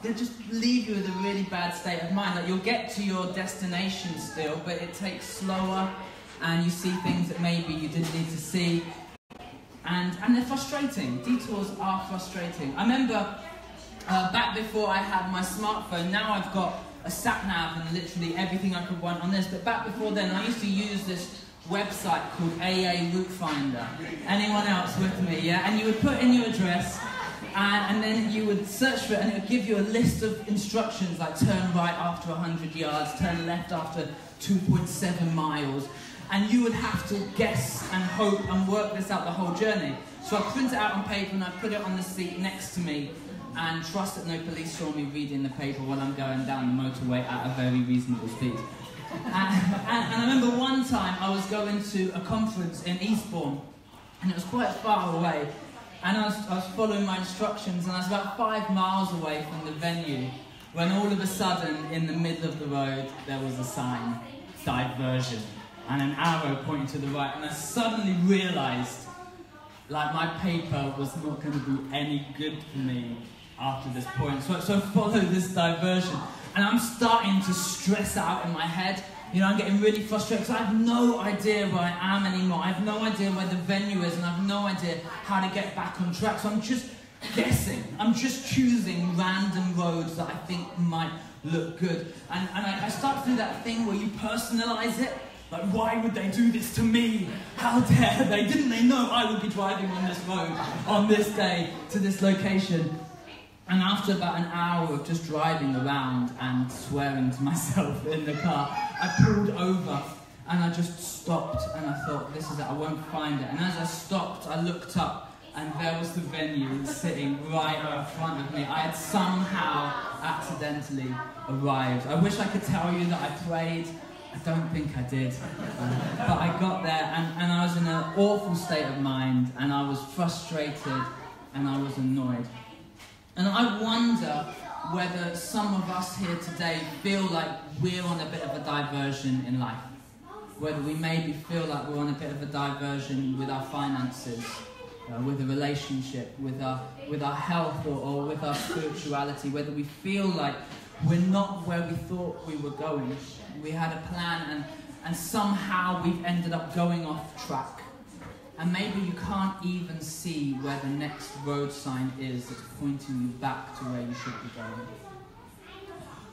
they just leave you with a really bad state of mind. Like, you'll get to your destination still, but it takes slower, and you see things that maybe you didn't need to see. And they're frustrating. Detours are frustrating. I remember back before I had my smartphone, now I've got a sat-nav and literally everything I could want on this, but back before then I used to use this website called AA Route Finder. Anyone else with me? Yeah? And you would put in your address, and then you would search for it, and it would give you a list of instructions like turn right after 100 yards, turn left after 2.7 miles. And you would have to guess and hope and work this out the whole journey. So I print it out on paper and I put it on the seat next to me and trust that no police saw me reading the paper while I'm going down the motorway at a very reasonable speed. And I remember one time I was going to a conference in Eastbourne, and it was quite far away, and I was following my instructions, and I was about 5 miles away from the venue when all of a sudden in the middle of the road there was a sign, diversion, and an arrow pointing to the right, and I suddenly realised, like, my paper was not going to be any good for me after this point. So I follow this diversion, and I'm starting to stress out in my head. You know, I'm getting really frustrated because I have no idea where I am anymore. I have no idea where the venue is, and I have no idea how to get back on track. So I'm just guessing. I'm just choosing random roads that I think might look good. And I start to do that thing where you personalise it. Like, why would they do this to me? How dare they? Didn't they know I would be driving on this road on this day to this location? And after about an hour of just driving around and swearing to myself in the car, I pulled over and I just stopped, and I thought, this is it, I won't find it. And as I stopped, I looked up and there was the venue sitting right in front of me. I had somehow accidentally arrived. I wish I could tell you that I prayed. I don't think I did, but I got there, and I was in an awful state of mind, and I was frustrated, and I was annoyed. And I wonder whether some of us here today feel like we're on a bit of a diversion in life. Whether we maybe feel like we're on a bit of a diversion with our finances, with a relationship, with our health, or with our spirituality. Whether we feel like we're not where we thought we were going. We had a plan, and somehow we've ended up going off track. And maybe you can't even see where the next road sign is that's pointing you back to where you should be going.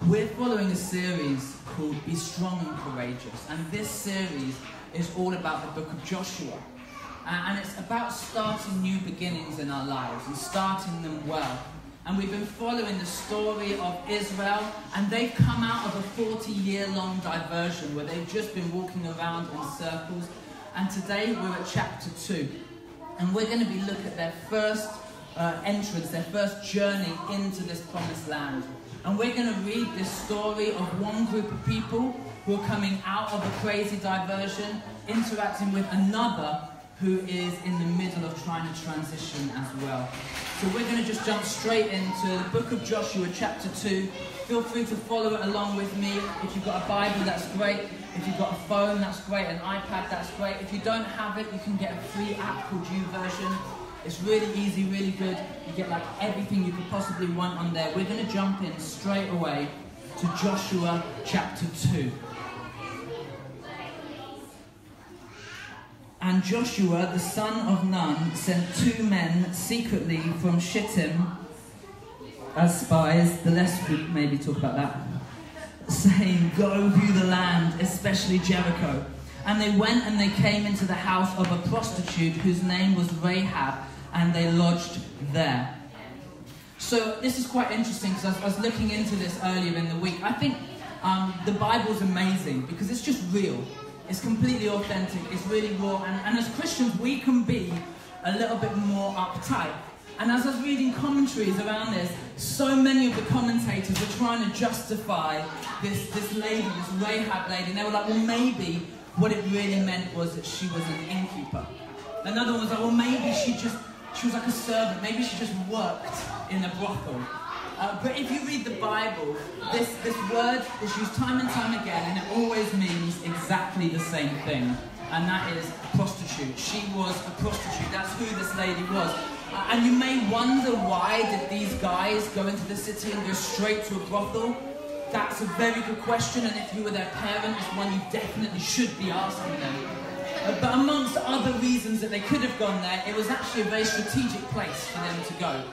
We're following a series called Be Strong and Courageous, and this series is all about the book of Joshua. And it's about starting new beginnings in our lives and starting them well. And we've been following the story of Israel, and they've come out of a 40-year-long diversion where they've just been walking around in circles. And today we're at chapter 2, and we're going to be looking at their first entrance, their first journey into this promised land. And we're going to read this story of one group of people who are coming out of a crazy diversion, interacting with another who is in the middle of trying to transition as well. So we're going to just jump straight into the book of Joshua, chapter 2. Feel free to follow it along with me. If you've got a Bible, that's great. If you've got a phone, that's great. An iPad, that's great. If you don't have it, you can get a free app called YouVersion. It's really easy, really good. You get like everything you could possibly want on there. We're going to jump in straight away to Joshua chapter 2. And Joshua, the son of Nun, sent 2 men secretly from Shittim as spies. The less we maybe talk about that. Saying, go view the land, especially Jericho. And they went and they came into the house of a prostitute whose name was Rahab, and they lodged there. So this is quite interesting, because I was looking into this earlier in the week. I think the Bible's amazing because it's just real. It's completely authentic, it's really raw, and as Christians we can be a little bit more uptight. And as I was reading commentaries around this, so many of the commentators were trying to justify this lady, this Rahab lady, and they were like, well, maybe what it really meant was that she was an innkeeper. Another one was like, well, maybe she was like a servant, maybe she just worked in a brothel. But if you read the Bible, this word is used time and time again, and it always means exactly the same thing, and that is prostitute. She was a prostitute. That's who this lady was. And you may wonder, why did these guys go into the city and go straight to a brothel? That's a very good question, and if you were their parent, it's one you definitely should be asking them. But amongst other reasons that they could have gone there, it was actually a very strategic place for them to go.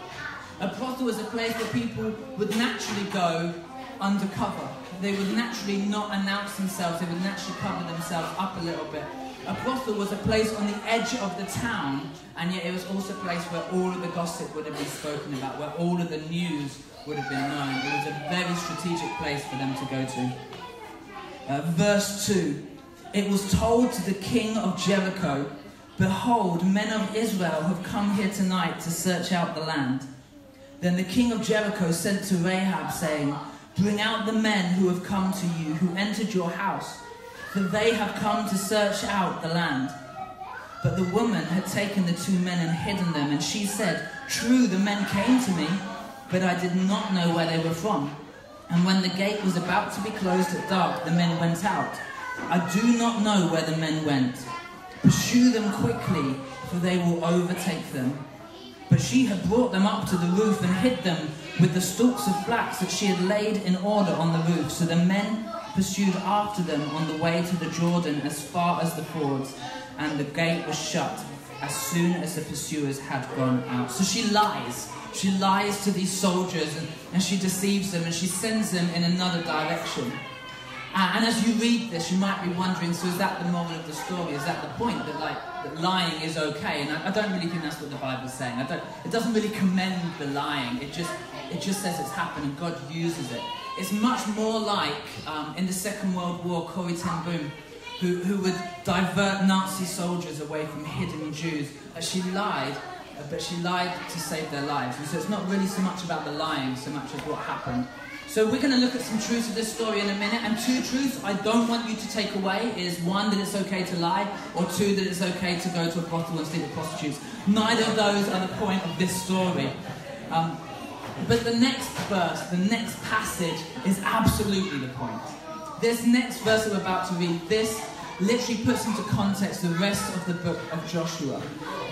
A brothel was a place where people would naturally go undercover. They would naturally not announce themselves, they would naturally cover themselves up a little bit. A brothel was a place on the edge of the town, and yet it was also a place where all of the gossip would have been spoken about, where all of the news would have been known. It was a very strategic place for them to go to. Verse 2, it was told to the king of Jericho, "Behold, men of Israel have come here tonight to search out the land." Then the king of Jericho sent to Rahab, saying, "Bring out the men who have come to you, who entered your house, for they have come to search out the land." But the woman had taken the 2 men and hidden them, and she said, "True, the men came to me, but I did not know where they were from. And when the gate was about to be closed at dark, the men went out. I do not know where the men went. Pursue them quickly, for they will overtake them." But she had brought them up to the roof and hid them with the stalks of flax that she had laid in order on the roof. So the men pursued after them on the way to the Jordan as far as the fords, and the gate was shut as soon as the pursuers had gone out. So she lies. She lies to these soldiers, and she deceives them, and she sends them in another direction. And as you read this, you might be wondering, so is that the moral of the story? Is that the point, that lying is okay? And I don't really think that's what the Bible's saying. It doesn't really commend the lying. It just says it's happened and God uses it. It's much more like in the Second World War, Corrie ten Boom, who would divert Nazi soldiers away from hidden Jews. She lied, but she lied to save their lives. And so it's not really so much about the lying, so much as what happened. So we're going to look at some truths of this story in a minute, and 2 truths I don't want you to take away is 1, that it's okay to lie, or 2, that it's okay to go to a brothel and sleep with prostitutes. Neither of those are the point of this story. But the next verse, the next passage is absolutely the point. This next verse that we're about to read, this literally puts into context the rest of the book of Joshua.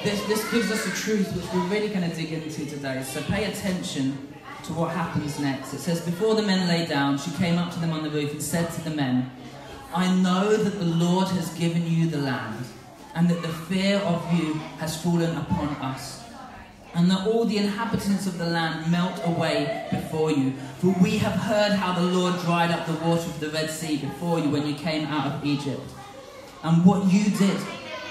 This gives us a truth which we're really going to dig into today, so pay attention to what happens next. It says, "Before the men lay down, she came up to them on the roof and said to the men, 'I know that the Lord has given you the land, and that the fear of you has fallen upon us, and that all the inhabitants of the land melt away before you. For we have heard how the Lord dried up the water of the Red Sea before you when you came out of Egypt, and what you did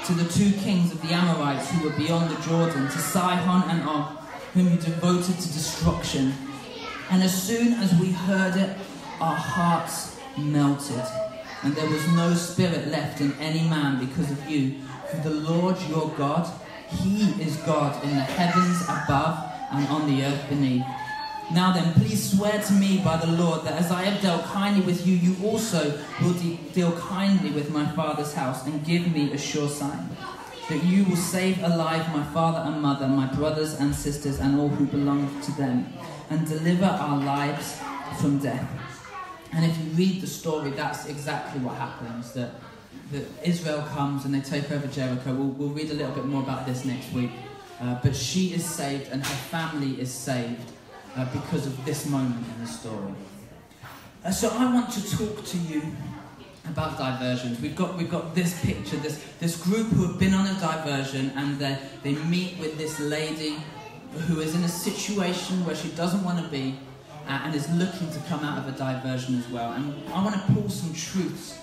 to the 2 kings of the Amorites who were beyond the Jordan, to Sihon and Og, whom you devoted to destruction. And as soon as we heard it, our hearts melted, and there was no spirit left in any man because of you. For the Lord your God, He is God in the heavens above and on the earth beneath. Now then, please swear to me by the Lord that as I have dealt kindly with you, you also will deal kindly with my father's house, and give me a sure sign, that you will save alive my father and mother, my brothers and sisters, and all who belong to them, and deliver our lives from death.'" And if you read the story, that's exactly what happens, that Israel comes and they take over Jericho. We'll read a little bit more about this next week. But she is saved and her family is saved because of this moment in the story. So I want to talk to you about diversions. We've got this picture, this group who have been on a diversion, and they meet with this lady who is in a situation where she doesn't want to be and is looking to come out of a diversion as well. And I want to pull some truths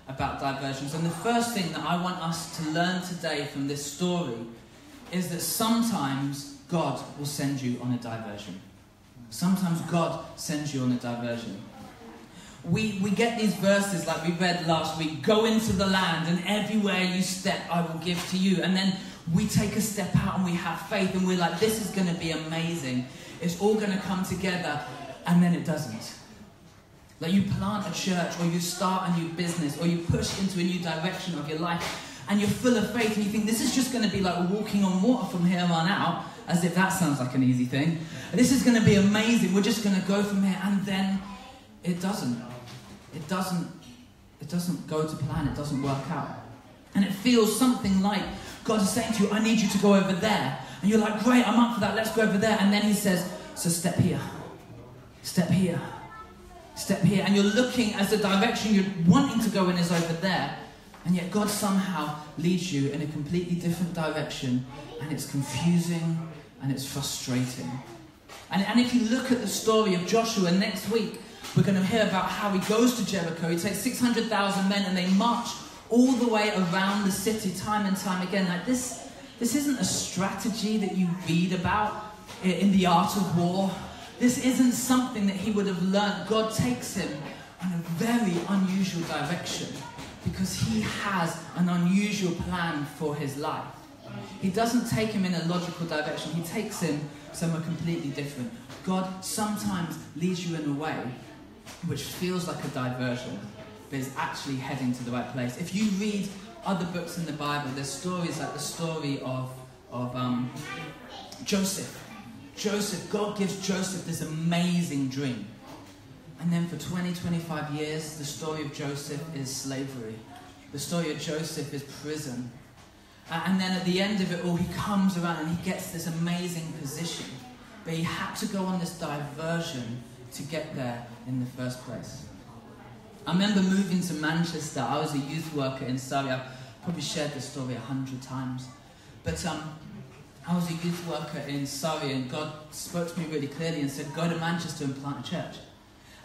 about diversions. And the first thing that I want us to learn today from this story is that sometimes God will send you on a diversion. Sometimes God sends you on a diversion. We get these verses like we read last week, "Go into the land, and everywhere you step I will give to you." And then we take a step out and we have faith and we're like, this is going to be amazing. It's all going to come together. And then it doesn't. Like you plant a church, or you start a new business, or you push into a new direction of your life, and you're full of faith and you think this is just going to be like walking on water from here on out, as if that sounds like an easy thing. This is going to be amazing. We're just going to go from here. And then it doesn't. It doesn't go to plan. It doesn't work out. And it feels something like God is saying to you, I need you to go over there. And you're like, great, I'm up for that, let's go over there. And then he says, so step here, step here, step here. And you're looking as the direction you're wanting to go in is over there. And yet God somehow leads you in a completely different direction. And it's confusing and it's frustrating. And if you look at the story of Joshua next week, we're going to hear about how he goes to Jericho. He takes 600,000 men and they march all the way around the city time and time again. Like this isn't a strategy that you read about in the art of war. This isn't something that he would have learned. God takes him in a very unusual direction because he has an unusual plan for his life. He doesn't take him in a logical direction. He takes him somewhere completely different. God sometimes leads you in a way which feels like a diversion, but is actually heading to the right place. If you read other books in the Bible, there's stories like the story of Joseph. God gives Joseph this amazing dream. And then for 25 years, the story of Joseph is slavery. The story of Joseph is prison. And then at the end of it all, he comes around and he gets this amazing position. But he had to go on this diversion to get there in the first place. I remember moving to Manchester. I was a youth worker in Surrey. I've probably shared this story 100 times. But I was a youth worker in Surrey, and God spoke to me really clearly and said, go to Manchester and plant a church.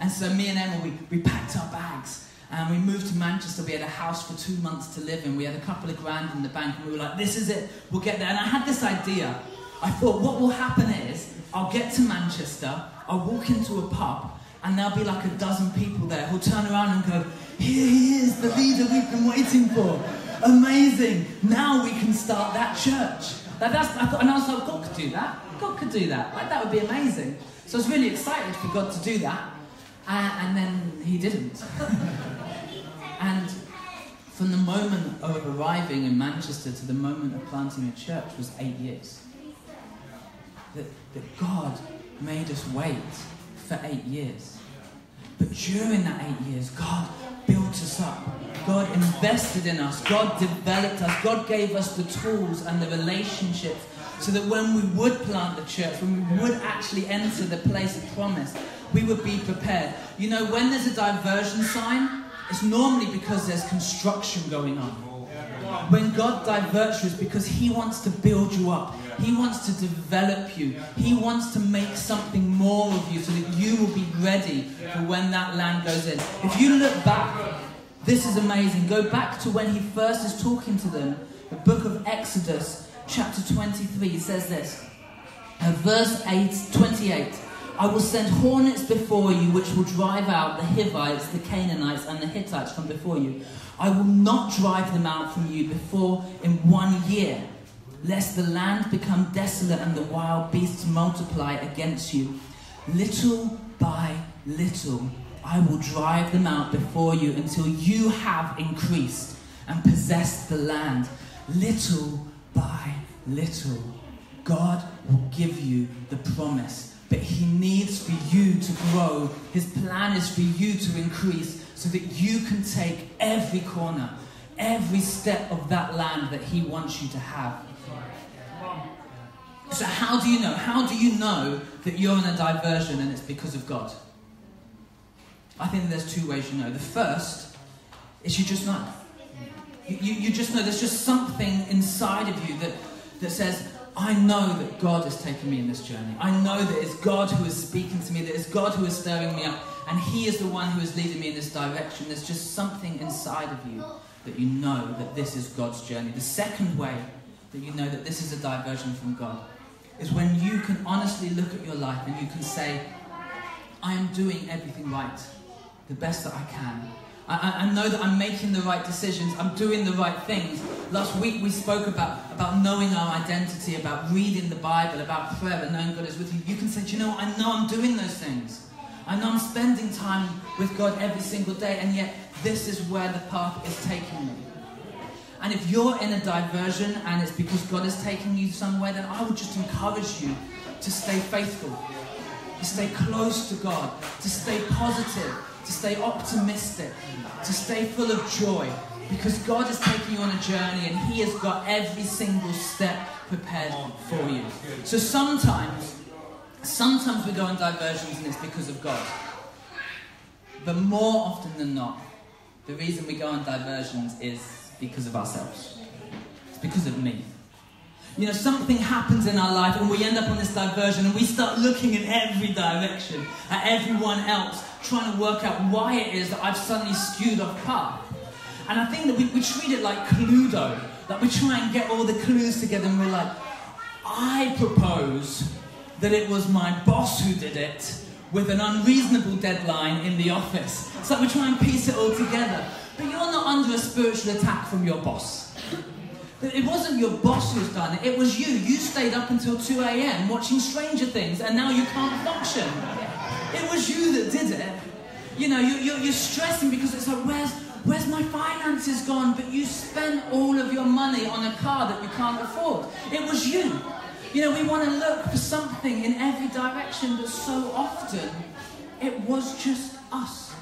And so me and Emma, we packed our bags. And we moved to Manchester. We had a house for 2 months to live in. We had a couple of grand in the bank. And we were like, this is it. We'll get there. And I had this idea. I thought, what will happen is, I'll get to Manchester. I'll walk into a pub. And there'll be like a dozen people there who'll turn around and go, here he is, the leader we've been waiting for. Amazing. Now we can start that church. And I was like, God could do that. God could do that. Like, that would be amazing. So I was really excited for God to do that. And then he didn't. And from the moment of arriving in Manchester to the moment of planting a church was 8 years. That God made us wait for 8 years. But during that 8 years, God built us up. God invested in us. God developed us. God gave us the tools and the relationships so that when we would plant the church, when we would actually enter the place of promise, we would be prepared. You know, when there's a diversion sign, it's normally because there's construction going on. When God diverts you, it's because he wants to build you up. He wants to develop you. He wants to make something more of you so that you will be ready for when that land goes in. If you look back, this is amazing. Go back to when he first is talking to them. The book of Exodus, chapter 23, it says this. Verse 28. I will send hornets before you, which will drive out the Hivites, the Canaanites, and the Hittites from before you. I will not drive them out from you before in 1 year, lest the land become desolate and the wild beasts multiply against you. Little by little, I will drive them out before you until you have increased and possessed the land. Little by little, God will give you the promise. But he needs for you to grow. His plan is for you to increase so that you can take every corner, every step of that land that he wants you to have. So how do you know? How do you know that you're in a diversion and it's because of God? I think there's two ways you know. The first is you just know. You just know. There's just something inside of you that says, I know that God is taking me in this journey. I know that it's God who is speaking to me, that it's God who is stirring me up, and he is the one who is leading me in this direction. There's just something inside of you that you know that this is God's journey. The second way that you know that this is a diversion from God is when you can honestly look at your life and you can say, I am doing everything right, the best that I can. I know that I'm making the right decisions. I'm doing the right things. Last week we spoke about knowing our identity, about reading the Bible, about prayer, and knowing God is with you. You can say, do you know what? I know I'm doing those things. I know I'm spending time with God every single day, and yet this is where the path is taking me. And if you're in a diversion and it's because God is taking you somewhere, then I would just encourage you to stay faithful, to stay close to God, to stay positive, to stay optimistic, to stay full of joy. Because God is taking you on a journey and He has got every single step prepared for you. So sometimes we go on diversions and it's because of God. But more often than not, the reason we go on diversions is because of ourselves. It's because of me. You know, something happens in our life and we end up on this diversion and we start looking in every direction at everyone else, trying to work out why it is that I've suddenly skewed off path. And I think that we treat it like Cluedo. Like we try and get all the clues together and we're like, I propose that it was my boss who did it with an unreasonable deadline in the office. It's like we try and piece it all together. But you're not under a spiritual attack from your boss. It wasn't your boss who's done it, it was you. You stayed up until 2 a.m. watching Stranger Things and now you can't function. It was you that did it. You know, you're stressing because it's like, where's my finances gone? But you spent all of your money on a car that you can't afford. It was you. You know, we want to look for something in every direction, but so often it was just us.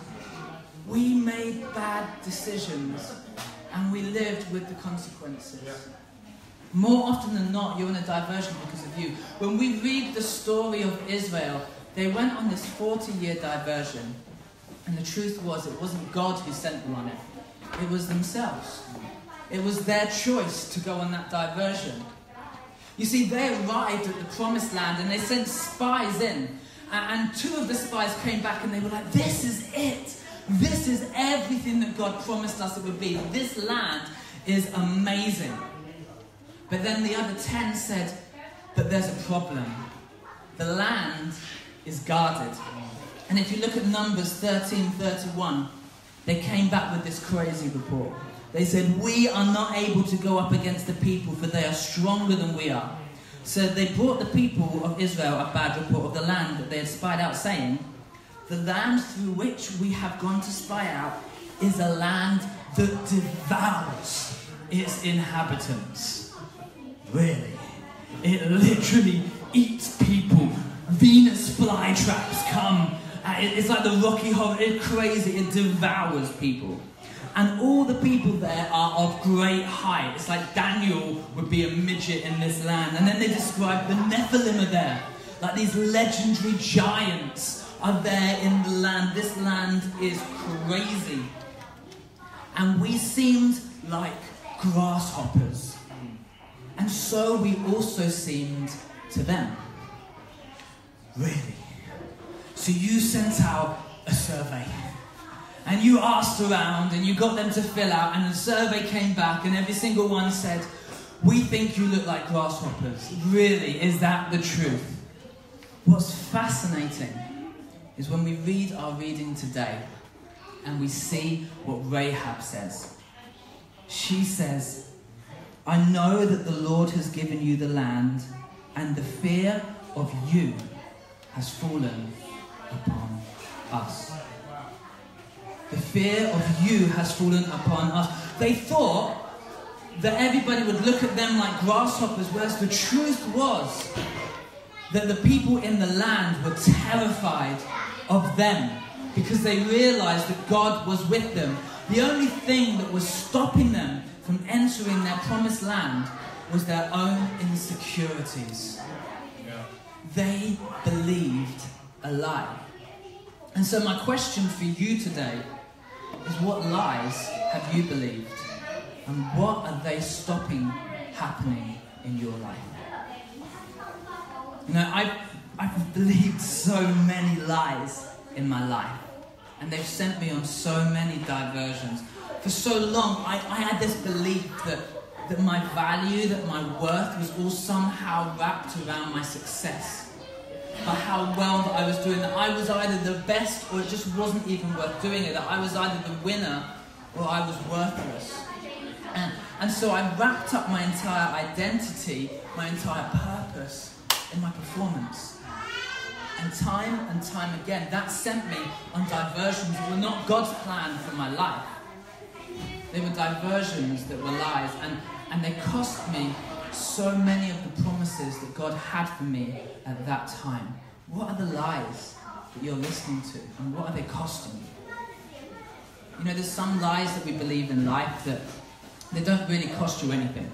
We made bad decisions and we lived with the consequences. More often than not, you're in a diversion because of you. When we read the story of Israel, they went on this 40-year diversion. And the truth was, it wasn't God who sent them on it. It was themselves. It was their choice to go on that diversion. You see, they arrived at the promised land and they sent spies in. And 2 of the spies came back and they were like, this is it. This is everything that God promised us it would be. This land is amazing. But then the other 10 said, but there's a problem. The land is guarded. And if you look at Numbers 13:31, they came back with this crazy report. They said, we are not able to go up against the people, for they are stronger than we are. So they brought the people of Israel a bad report of the land that they had spied out, saying, the land through which we have gone to spy out is a land that devours its inhabitants. Really? It literally eats people. Venus flytraps come. It's like the Rocky Horror. It's crazy. It devours people. And all the people there are of great height. It's like Daniel would be a midget in this land. And then they describe the Nephilim are there. Like these legendary giants are there in the land. This land is crazy. And we seemed like grasshoppers. And so we also seemed to them. Really? So you sent out a survey. And you asked around and you got them to fill out, and the survey came back and every single one said, we think you look like grasshoppers. Really? Is that the truth? What's fascinating is when we read our reading today and we see what Rahab says. She says, I know that the Lord has given you the land, and the fear of you has fallen upon us. The fear of you has fallen upon us. They thought that everybody would look at them like grasshoppers, whereas the truth was that the people in the land were terrified of them because they realized that God was with them. The only thing that was stopping them from entering their promised land was their own insecurities. They believed a lie. And so my question for you today is, what lies have you believed? And what are they stopping happening in your life? You know, I've believed so many lies in my life. And they've sent me on so many diversions. For so long, I had this belief that my value, that my worth was all somehow wrapped around my success. By how well that I was doing, that I was either the best or it just wasn't even worth doing it, that I was either the winner or I was worthless. And so I wrapped up my entire identity, my entire purpose in my performance. And time again, that sent me on diversions that were not God's plan for my life. They were diversions that were lies, and they cost me so many of the promises that God had for me at that time. What are the lies that you're listening to, and what are they costing you? You know, there's some lies that we believe in life that they don't really cost you anything.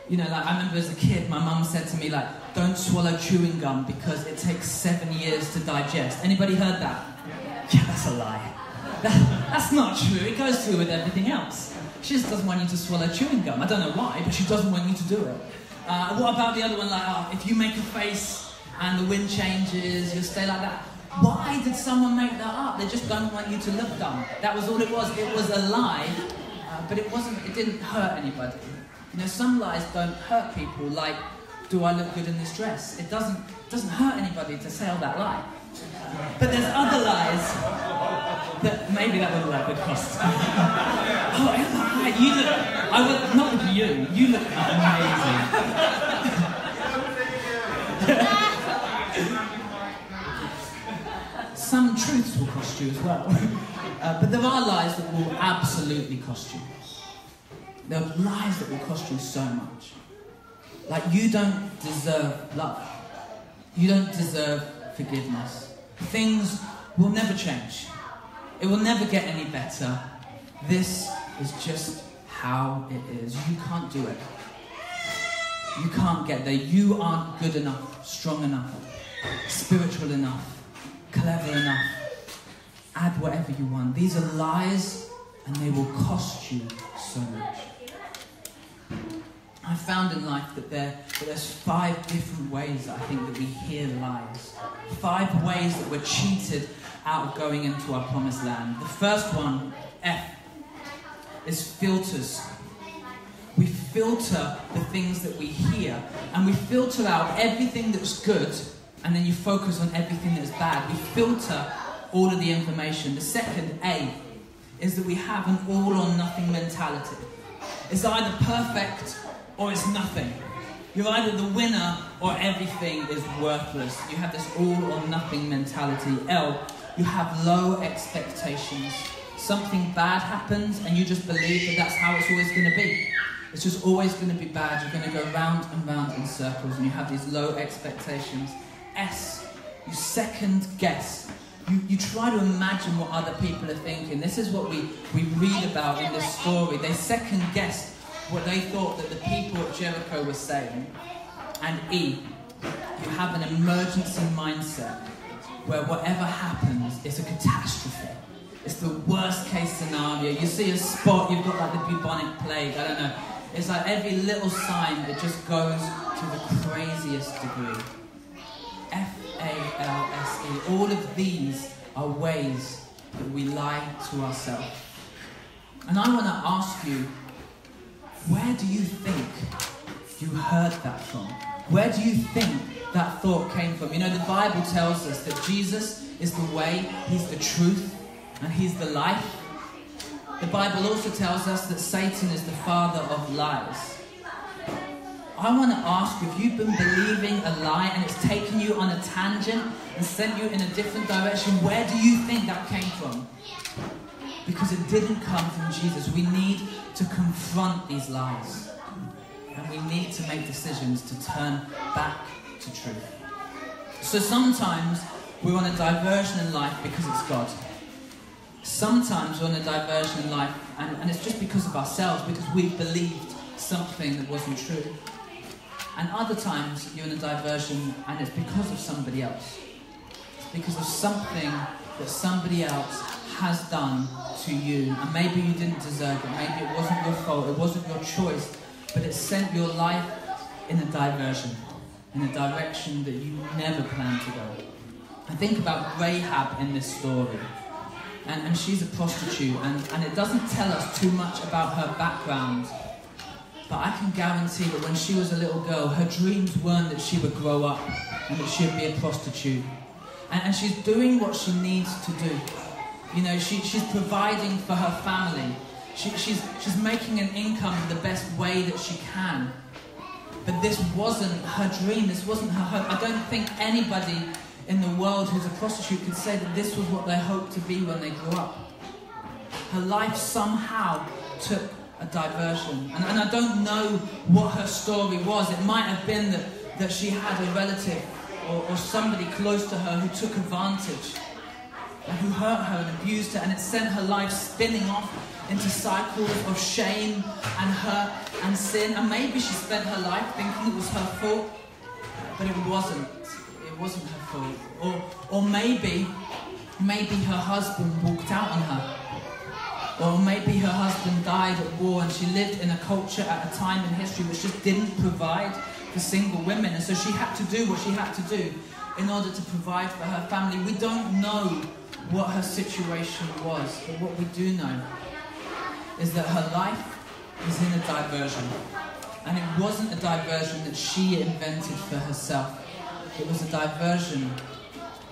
You know, like I remember as a kid, my mum said to me, like, don't swallow chewing gum because it takes 7 years to digest. Anybody heard that? Yeah, that's a lie. That's not true. It goes through with everything else. She just doesn't want you to swallow chewing gum. I don't know why, but she doesn't want you to do it. What about the other one, like, if you make a face and the wind changes, you'll stay like that? Why did someone make that up? They just don't want you to look dumb. That was all it was. It was a lie, but it didn't hurt anybody. You know, some lies don't hurt people, like, do I look good in this dress? It doesn't hurt anybody to tell that lie. But there's other lies that maybe that would like the cost. Oh, Emma, you look, not with you, you look amazing. Some truths will cost you as well. But there are lies that will absolutely cost you. There are lies that will cost you so much. Like, you don't deserve love. You don't deserve forgiveness. Things will never change. It will never get any better. This is just how it is. You can't do it. You can't get there. You aren't good enough, strong enough, spiritual enough, clever enough. Add whatever you want. These are lies, and they will cost you so much. I found in life that there's 5 different ways that I think that we hear lies. 5 ways that we're cheated out of going into our promised land. The first one, F, is filters. We filter the things that we hear, and we filter out everything that's good, and then you focus on everything that's bad. We filter all of the information. The second, A, is that we have an all or nothing mentality. It's either perfect or it's nothing. You're either the winner or everything is worthless. You have this all or nothing mentality. L, you have low expectations. Something bad happens and you just believe that that's how it's always going to be. It's just always going to be bad. You're going to go round and round in circles, and you have these low expectations. S, you second guess. You try to imagine what other people are thinking. This is what we read about in this story. They second guessed what they thought that the people at Jericho were saying. And E, you have an emergency mindset where whatever happens is a catastrophe. It's the worst case scenario. You see a spot, you've got like the bubonic plague, I don't know. It's like every little sign, it just goes to the craziest degree. F-A-L-S-E. All of these are ways that we lie to ourselves. And I want to ask you, where do you think you heard that from? Where do you think that thought came from? You know, the Bible tells us that Jesus is the way, He's the truth, and He's the life. The Bible also tells us that Satan is the father of lies. I want to ask you, if you've been believing a lie and it's taken you on a tangent and sent you in a different direction, where do you think that came from? Because it didn't come from Jesus. We need to confront these lies. And we need to make decisions to turn back to truth. So sometimes we're on a diversion in life because it's God. Sometimes we're on a diversion in life and it's just because of ourselves, because we believed something that wasn't true. And other times you're in a diversion and it's because of somebody else. It's because of something that somebody else has done to you. And maybe you didn't deserve it. Maybe it wasn't your fault. It wasn't your choice. But it sent your life in a diversion. In a direction that you never planned to go. I think about Rahab in this story. And she's a prostitute. And it doesn't tell us too much about her background. But I can guarantee that when she was a little girl, her dreams weren't that she would grow up and that she would be a prostitute. And she's doing what she needs to do. You know, she's providing for her family. She's making an income the best way that she can. But this wasn't her dream. This wasn't her hope. I don't think anybody in the world who's a prostitute could say that this was what they hoped to be when they grew up. Her life somehow took a diversion. And I don't know what her story was. It might have been that she had a relative or somebody close to her who took advantage. and who hurt her and abused her, and it sent her life spinning off into cycles of shame and hurt and sin. And maybe she spent her life thinking it was her fault, but it wasn't. It wasn't her fault. Or maybe her husband walked out on her. Or maybe her husband died at war and she lived in a culture at a time in history which just didn't provide for single women. And so she had to do what she had to do in order to provide for her family. We don't know what her situation was, but what we do know is that her life was in a diversion. And it wasn't a diversion that she invented for herself. It was a diversion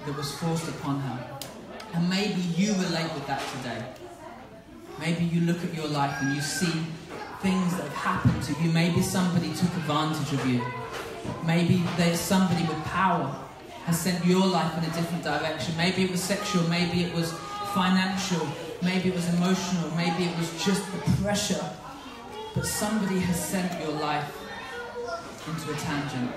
that was forced upon her. And maybe you relate with that today. Maybe you look at your life and you see things that have happened to you. Maybe somebody took advantage of you. Maybe there's somebody with power has sent your life in a different direction. Maybe it was sexual, maybe it was financial, maybe it was emotional, maybe it was just the pressure. But somebody has sent your life into a tangent.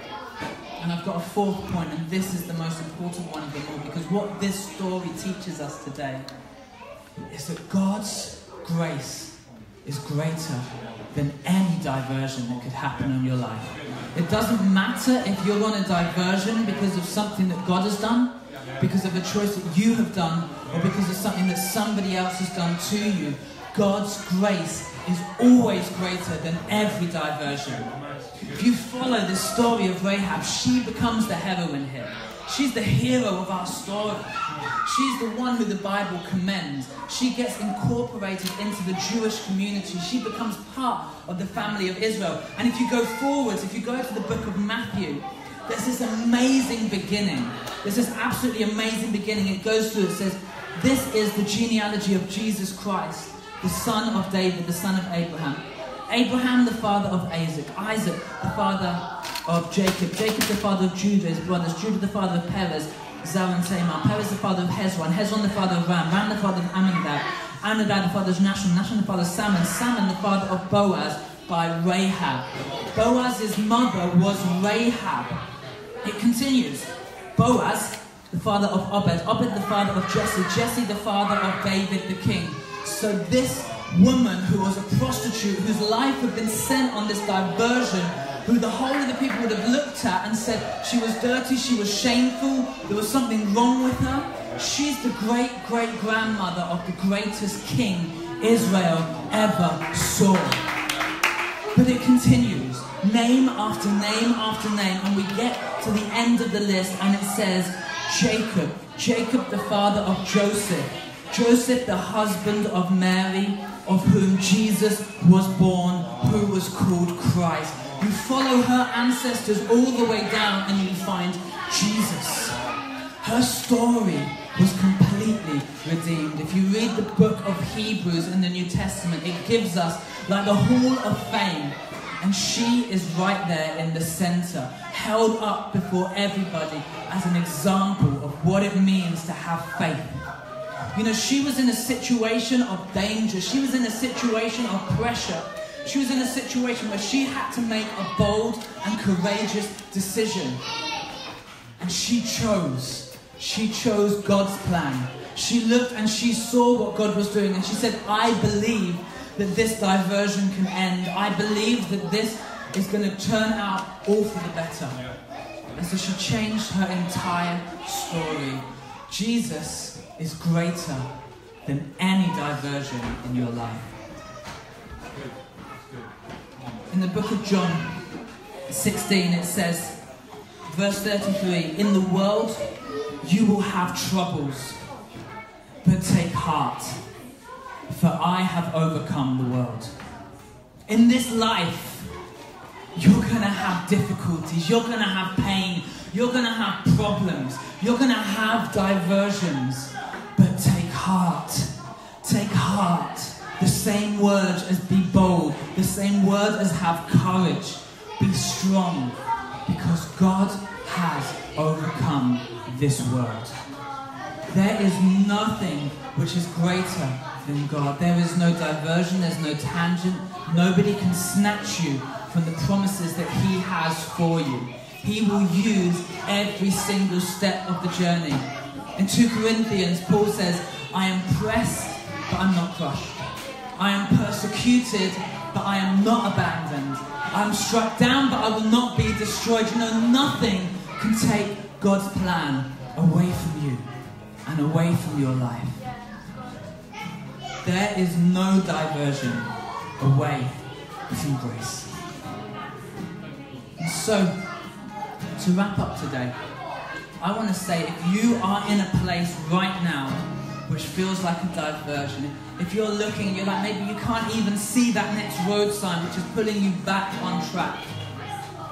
And I've got a fourth point, and this is the most important one of them all, because what this story teaches us today is that God's grace is greater than any diversion that could happen in your life. It doesn't matter if you're on a diversion because of something that God has done, because of a choice that you have done, or because of something that somebody else has done to you. God's grace is always greater than every diversion. If you follow the story of Rahab, she becomes the heroine here. She's the hero of our story. She's the one who the Bible commends. She gets incorporated into the Jewish community. She becomes part of the family of Israel. And if you go forwards, if you go to the book of Matthew, there's this amazing beginning. There's this absolutely amazing beginning. It goes through, it says, this is the genealogy of Jesus Christ, the son of David, the son of Abraham. Abraham, the father of Isaac. Isaac, the father of Jacob. Jacob, the father of Judah, his brothers. Judah, the father of Perez, Zerah and Tamar. Perez, the father of Hezron. Hezron, the father of Ram. Ram, the father of Amminadab. Amminadab, the father of Nahshon. Nahshon, the father of Salmon. Salmon, the father of Boaz by Rahab. Boaz's mother was Rahab. It continues. Boaz, the father of Obed. Obed, the father of Jesse. Jesse, the father of David the king. So this woman who was a prostitute, whose life had been sent on this diversion, who the whole of the people would have looked at and said she was dirty, she was shameful, there was something wrong with her. She's the great-great-grandmother of the greatest king Israel ever saw. But it continues, name after name after name, and we get to the end of the list and it says Jacob. Jacob, the father of Joseph. Joseph, the husband of Mary, of whom Jesus was born, who was called Christ. You follow her ancestors all the way down and you find Jesus. Her story was completely redeemed. If you read the book of Hebrews in the New Testament, it gives us like the Hall of Fame. And she is right there in the center, held up before everybody as an example of what it means to have faith. You know, she was in a situation of danger. She was in a situation of pressure. She was in a situation where she had to make a bold and courageous decision. And she chose God's plan. She looked and she saw what God was doing and she said, I believe that this diversion can end. I believe that this is going to turn out all for the better. And so she changed her entire story. Jesus is greater than any diversion in your life. In the book of John 16 it says, verse 33, in the world you will have troubles, but take heart, for I have overcome the world. In this life, you're going to have difficulties, you're going to have pain, you're going to have problems, you're going to have diversions. But take heart. Take heart. The same word as be bold. The same word as have courage. Be strong. Because God has overcome this world. There is nothing which is greater than God. There is no diversion. There's no tangent. Nobody can snatch you from the promises that He has for you. He will use every single step of the journey. In 2 Corinthians, Paul says, I am pressed, but I'm not crushed. I am persecuted, but I am not abandoned. I am struck down, but I will not be destroyed. You know, nothing can take God's plan away from you and away from your life. There is no diversion away from grace. And so, to wrap up today, I want to say, if you are in a place right now which feels like a diversion, if you're looking, you're like, maybe you can't even see that next road sign which is pulling you back on track,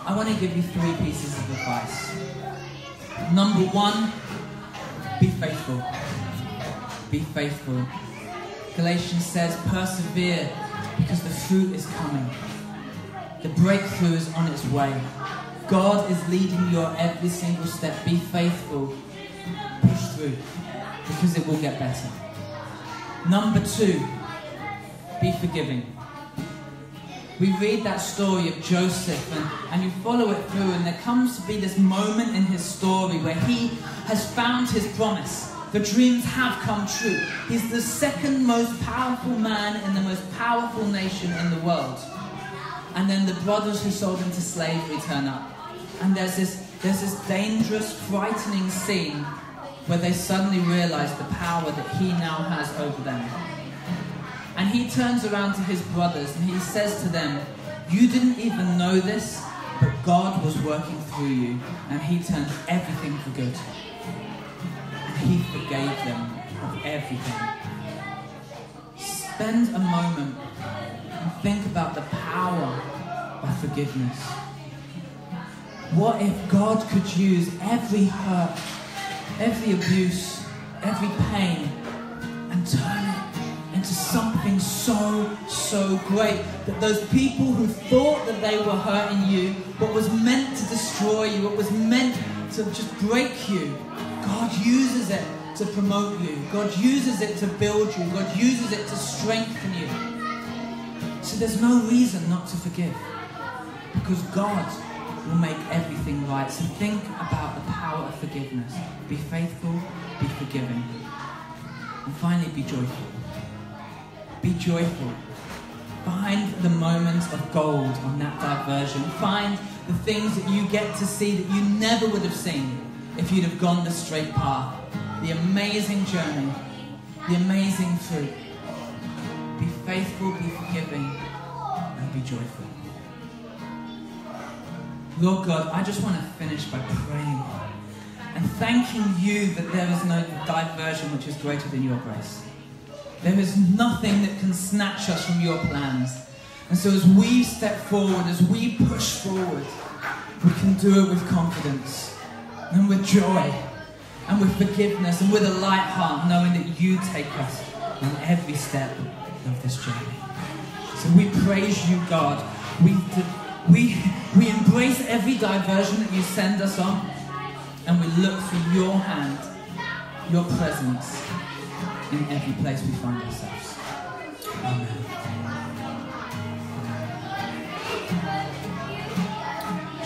I want to give you 3 pieces of advice. Number 1, be faithful. Be faithful. Galatians says, persevere, because the fruit is coming. The breakthrough is on its way. God is leading you on every single step. Be faithful. Push through, because it will get better. Number 2, be forgiving. We read that story of Joseph and you follow it through, and there comes to be this moment in his story where he has found his promise. The dreams have come true. He's the second most powerful man in the most powerful nation in the world. And then the brothers who sold him to slavery turn up. And there's this dangerous, frightening scene where they suddenly realize the power that he now has over them. And he turns around to his brothers and he says to them, you didn't even know this, but God was working through you, and he turned everything for good. He forgave them of everything. Spend a moment and think about the power of forgiveness. What if God could use every hurt, every abuse, every pain, and turn it into something so great, that those people who thought that they were hurting you, what was meant to destroy you, what was meant to just break you, God uses it to promote you. God uses it to build you. God uses it to strengthen you. So there's no reason not to forgive, because God will make everything right. So think about the power of forgiveness. Be faithful, be forgiving. And finally, be joyful. Be joyful. Find the moments of gold on that diversion. Find the things that you get to see that you never would have seen if you'd have gone the straight path. The amazing journey, the amazing fruit. Be faithful, be forgiving, and be joyful. Lord God, I just want to finish by praying and thanking you that there is no diversion which is greater than your grace. There is nothing that can snatch us from your plans. And so as we step forward, as we push forward, we can do it with confidence and with joy and with forgiveness and with a light heart, knowing that you take us on every step of this journey. So we praise you, God. We embrace every diversion that you send us on, and we look for your hand, your presence in every place we find ourselves. Amen.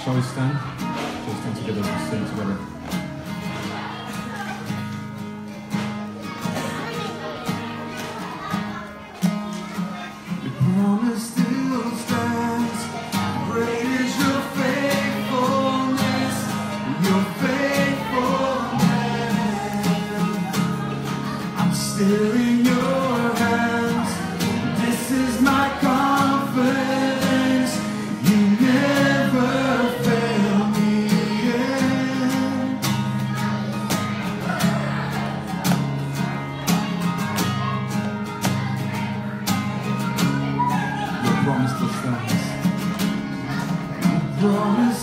Shall we stand? Shall we stand together and sing together? Your promise still stands. Great is your faithfulness, your faithfulness. I'm still in your hands. This is my confidence. You never fail me yet. Your promise still stands. Your promise